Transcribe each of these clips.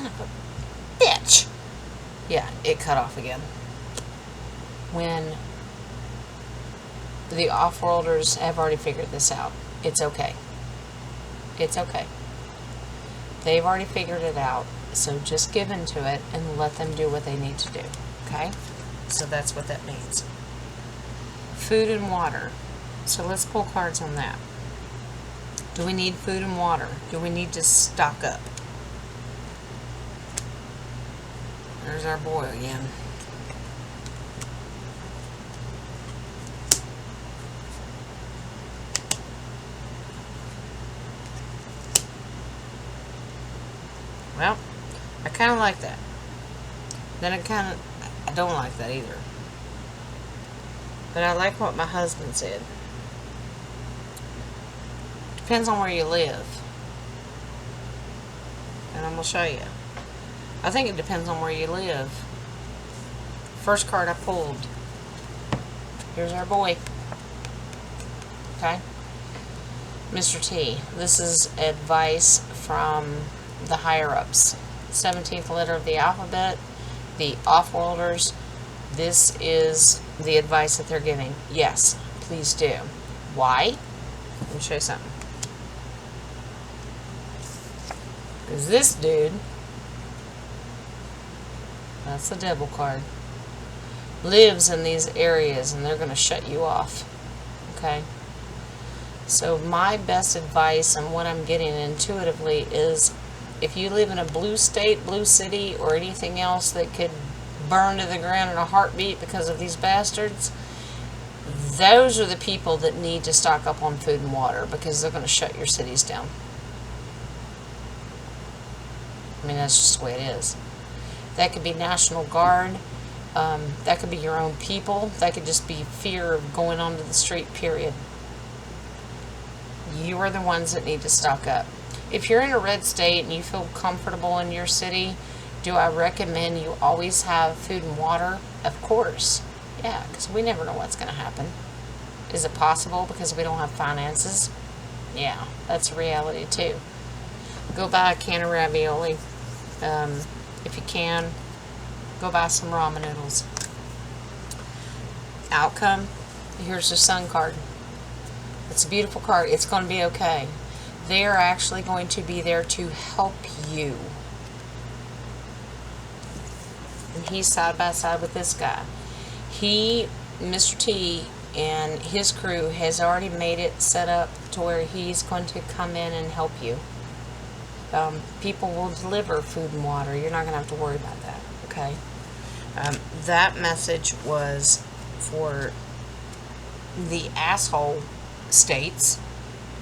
Son of a bitch. Yeah, it cut off again. When the off-worlders have already figured this out. It's okay. It's okay. They've already figured it out. So just give in to it and let them do what they need to do. Okay? So that's what that means. Food and water. So let's pull cards on that. Do we need food and water? Do we need to stock up? There's our boy again. Well, I kind of like that. Then I don't like that either. But I like what my husband said. Depends on where you live. And I'm going to show you. I think it depends on where you live. First card I pulled. Here's our boy. Okay? Mr. T. This is advice from the higher-ups. 17th letter of the alphabet. The off-worlders. This is the advice that they're giving. Yes, please do. Why? Let me show you something. Because this dude, that's the devil card, lives in these areas and they're going to shut you off. Okay? So my best advice and what I'm getting intuitively is if you live in a blue state, blue city, or anything else that could burn to the ground in a heartbeat because of these bastards, those are the people that need to stock up on food and water because they're going to shut your cities down. I mean, that's just the way it is. That could be National Guard. That could be your own people. That could just be fear of going onto the street, period. You are the ones that need to stock up. If you're in a red state and you feel comfortable in your city, do I recommend you always have food and water? Of course. Yeah, because we never know what's going to happen. Is it possible because we don't have finances? Yeah, that's a reality too. Go buy a can of ravioli. If you can, go buy some ramen noodles. Outcome. Here's the sun card. It's a beautiful card. It's going to be okay. They are actually going to be there to help you. And he's side by side with this guy. He, Mr. T, and his crew has already made it set up to where he's going to come in and help you. People will deliver food and water. You're not going to have to worry about that, okay? That message was for the asshole states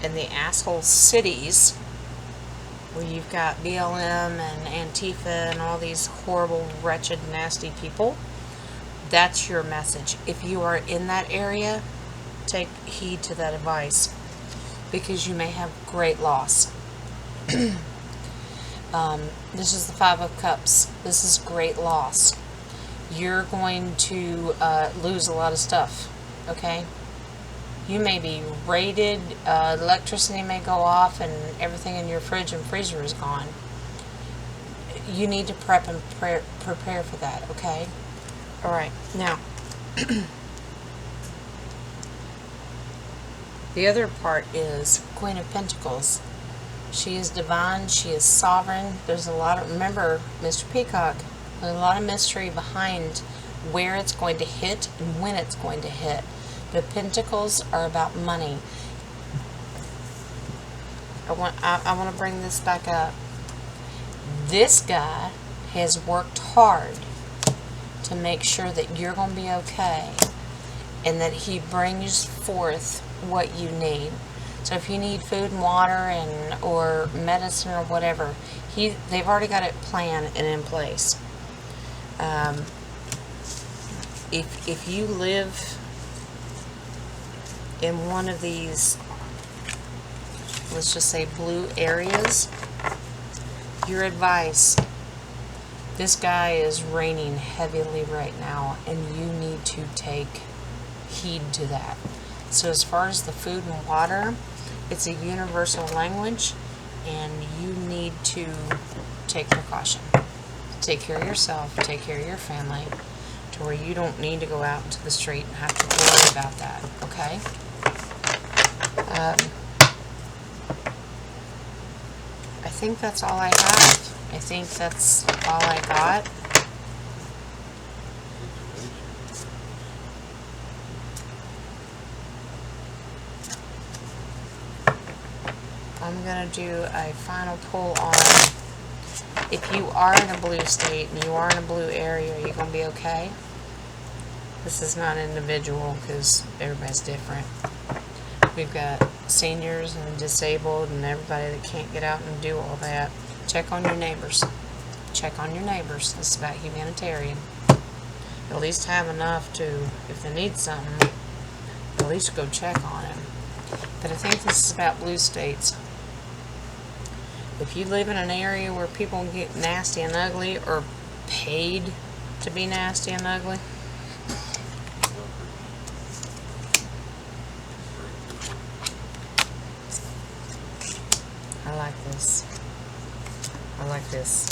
and the asshole cities where you've got BLM and Antifa and all these horrible, wretched, nasty people. That's your message. If you are in that area, take heed to that advice because you may have great loss. This is the Five of Cups. This is great loss. You're going to lose a lot of stuff, okay? You may be raided, electricity may go off, and everything in your fridge and freezer is gone. You need to prep and prepare for that, okay? Alright, now, the other part is Queen of Pentacles. She is divine, she is sovereign. There's a lot of, remember, Mr. Peacock, there's a lot of mystery behind where it's going to hit and when it's going to hit. The Pentacles are about money. I want to bring this back up. This guy has worked hard to make sure that you're going to be okay and that he brings forth what you need. So if you need food and water and or medicine or whatever, they've already got it planned and in place. If you live in one of these, let's just say blue areas, your advice, this guy is raining heavily right now and you need to take heed to that. So as far as the food and water, it's a universal language and you need to take precaution. take care of yourself, take care of your family, to where you don't need to go out into the street and have to worry about that, okay? I think that's all I have. I think that's all I got. I'm going to do a final pull on if you are in a blue state and you are in a blue area, are you going to be okay? This is not individual because everybody's different. We've got seniors and disabled and everybody that can't get out and do all that. Check on your neighbors. Check on your neighbors. This is about humanitarian. At least have enough to, if they need something, at least go check on them. But I think this is about blue states. If you live in an area where people get nasty and ugly or paid to be nasty and ugly, I like this. I like this.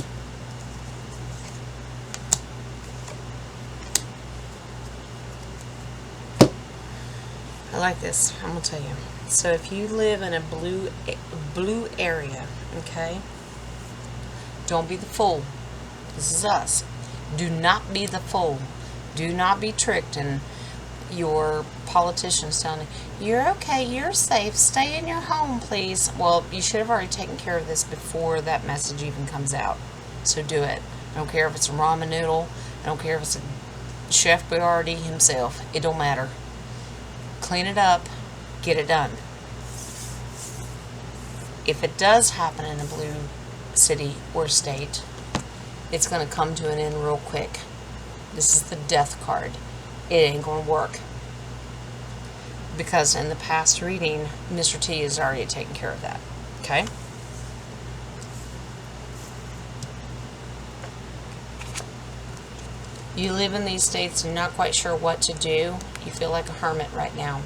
I like this. I'm gonna tell you. So if you live in a blue area, okay, don't be the fool. This is us. Do not be the fool. Do not be tricked and your politicians telling you, you're okay, you're safe, stay in your home, please. Well, you should have already taken care of this before that message even comes out. So do it. I don't care if it's a ramen noodle. I don't care if it's a Chef Boyardee himself. It don't matter. Clean it up. Get it done. If it does happen in a blue city or state, it's going to come to an end real quick. This is the death card. It ain't going to work. Because in the past reading, Mr. T has already taken care of that. Okay? You live in these states and not quite sure what to do. You feel like a hermit right now.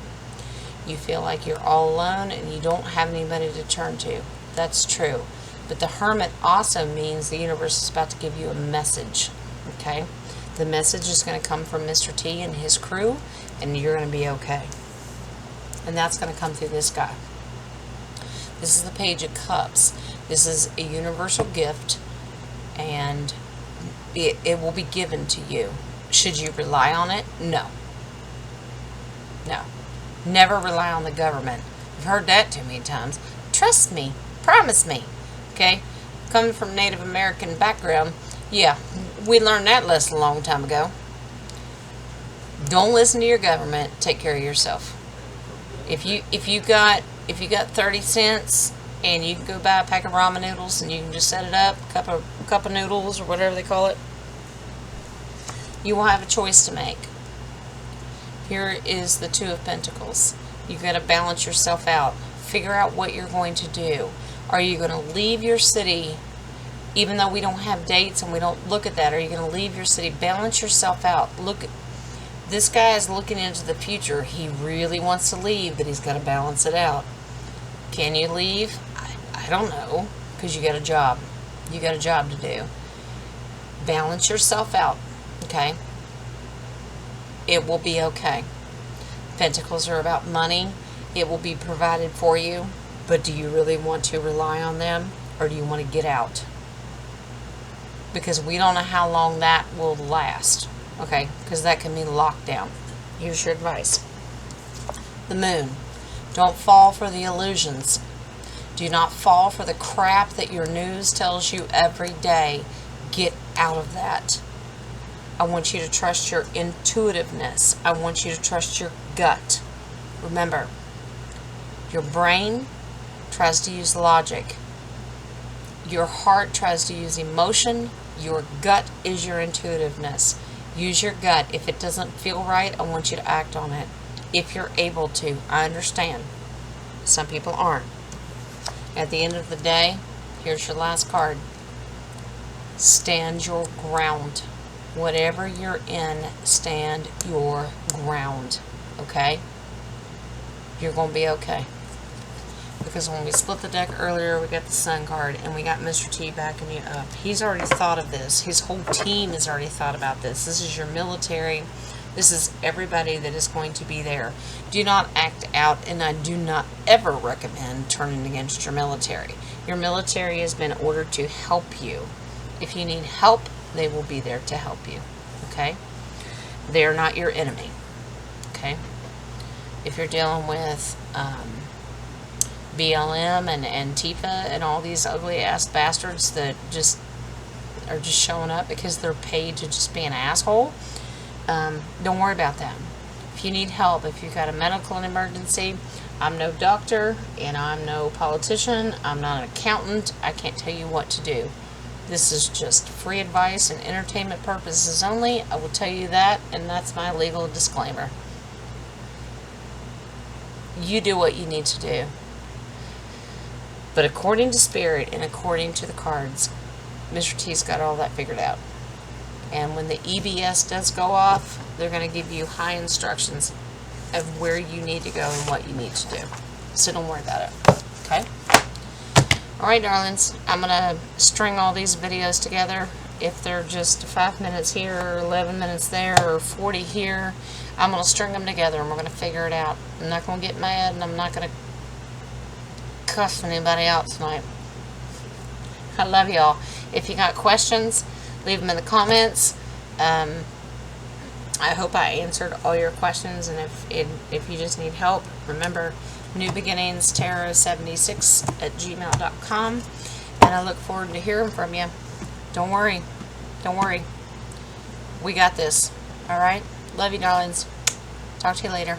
You feel like you're all alone and you don't have anybody to turn to. That's true. But the hermit also means the universe is about to give you a message. Okay? The message is going to come from Mr. T and his crew, and you're going to be okay. And that's going to come through this guy. This is the Page of Cups. This is a universal gift, and it will be given to you. Should you rely on it? No. No. Never rely on the government. I've heard that too many times. Trust me. Promise me. Okay? Coming from Native American background, yeah, we learned that lesson a long time ago. Don't listen to your government. Take care of yourself. If you got 30 cents and you can go buy a pack of ramen noodles and you can just set it up, cup of noodles or whatever they call it, you will have a choice to make. Here is the Two of Pentacles. You've got to balance yourself out. Figure out what you're going to do. Are you going to leave your city, even though we don't have dates and we don't look at that? Are you going to leave your city? Balance yourself out. Look, this guy is looking into the future. He really wants to leave, but he's got to balance it out. Can you leave? I don't know, because you got a job. You got a job to do. Balance yourself out, okay? It will be okay. Pentacles are about money. It will be provided for you, but do you really want to rely on them, or do you want to get out? Because we don't know how long that will last, okay? Because that can mean lockdown. Here's your advice. The Moon. Don't fall for the illusions. Do not fall for the crap that your news tells you every day. Get out of that. I want you to trust your intuitiveness. I want you to trust your gut. Remember, your brain tries to use logic. Your heart tries to use emotion. Your gut is your intuitiveness. Use your gut. If it doesn't feel right, I want you to act on it. If you're able to. I understand. Some people aren't. At the end of the day, here's your last card. Stand your ground. Whatever you're in, stand your ground. Okay? You're going to be okay. The because when we split the deck earlier, we got the Sun card, and we got Mr. T backing you up. He's already thought of this. His whole team has already thought about this. This is your military. This is everybody that is going to be there. Do not act out, and I do not ever recommend turning against your military. Your military has been ordered to help you. If you need help, they will be there to help you. Okay? They are not your enemy. Okay? If you're dealing with BLM and Antifa and all these ugly ass bastards that just are just showing up because they're paid to just be an asshole, don't worry about them. If you need help, if you've got a medical emergency, I'm no doctor and I'm no politician. I'm not an accountant. I can't tell you what to do. This is just free advice and entertainment purposes only. I will tell you that, and that's my legal disclaimer. You do what you need to do. But according to Spirit and according to the cards, Mr. T's got all that figured out. And when the EBS does go off, they're going to give you high instructions of where you need to go and what you need to do. So don't worry about it. Okay? Alright, darlings. I'm going to string all these videos together. If they're just 5 minutes here, or 11 minutes there, or 40 here, I'm going to string them together and we're going to figure it out. I'm not going to get mad, and I'm not going to cuss anybody out tonight. I love y'all. If you got questions, leave them in the comments. I hope I answered all your questions, and if you just need help, remember newbeginningstarot76@gmail.com, and I look forward to hearing from you. Don't worry. Don't worry. We got this. Alright? Love you, darlings. Talk to you later.